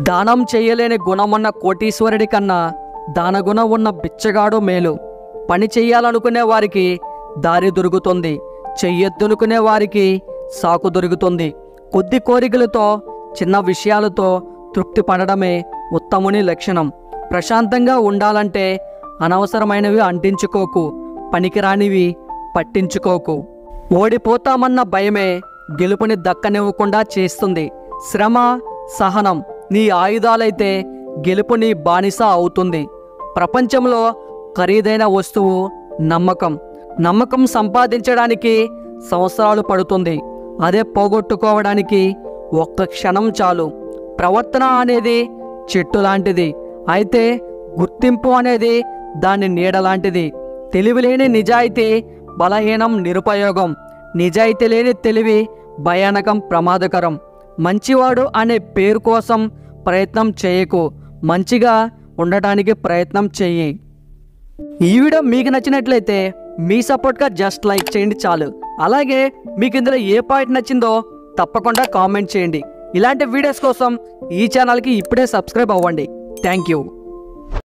దానం చేయలేని గుణమున్న కోటీశ్వరుడి కన్నా దానగుణం ఉన్న బిచ్చగాడు మేలు. పని చెయ్యాలనుకునే వారికి దారి దొరుకుతుంది, చెయ్యొద్దనుకునే వారికి సాకు దొరుకుతుంది. కొద్ది కోరికలతో చిన్న విషయాలతో తృప్తి పడడమే ఉత్తముని లక్షణం. ప్రశాంతంగా ఉండాలంటే అనవసరమైనవి అంటించుకోకు, పనికిరానివి పట్టించుకోకు. ఓడిపోతామన్న భయమే గెలుపుని దక్కనివ్వకుండా చేస్తుంది. శ్రమ, సహనం నీ ఆయుధాలైతే గెలుపు నీ బానిస అవుతుంది. ప్రపంచంలో ఖరీదైన వస్తువు నమ్మకం. నమ్మకం సంపాదించడానికి సంవత్సరాలు పడుతుంది, అదే పోగొట్టుకోవడానికి ఒక్క క్షణం చాలు. ప్రవర్తన అనేది చెట్టు లాంటిది, అయితే గుర్తింపు అనేది దాని నీడ లాంటిది. తెలివిలేని నిజాయితీ బలహీనం, నిరుపయోగం. నిజాయితీ లేని తెలివి భయానకం, ప్రమాదకరం. మంచివాడు అనే పేరు కోసం ప్రయత్నం చేయకు, మంచిగా ఉండటానికి ప్రయత్నం చెయ్యి. ఈ వీడియో మీకు నచ్చినట్లయితే మీ సపోర్ట్గా జస్ట్ లైక్ చేయండి చాలు. అలాగే మీకు ఇందులో ఏ పాయింట్ నచ్చిందో తప్పకుండా కామెంట్ చేయండి. ఇలాంటి వీడియోస్ కోసం ఈ ఛానల్కి ఇప్పుడే సబ్స్క్రైబ్ అవ్వండి. Thank you.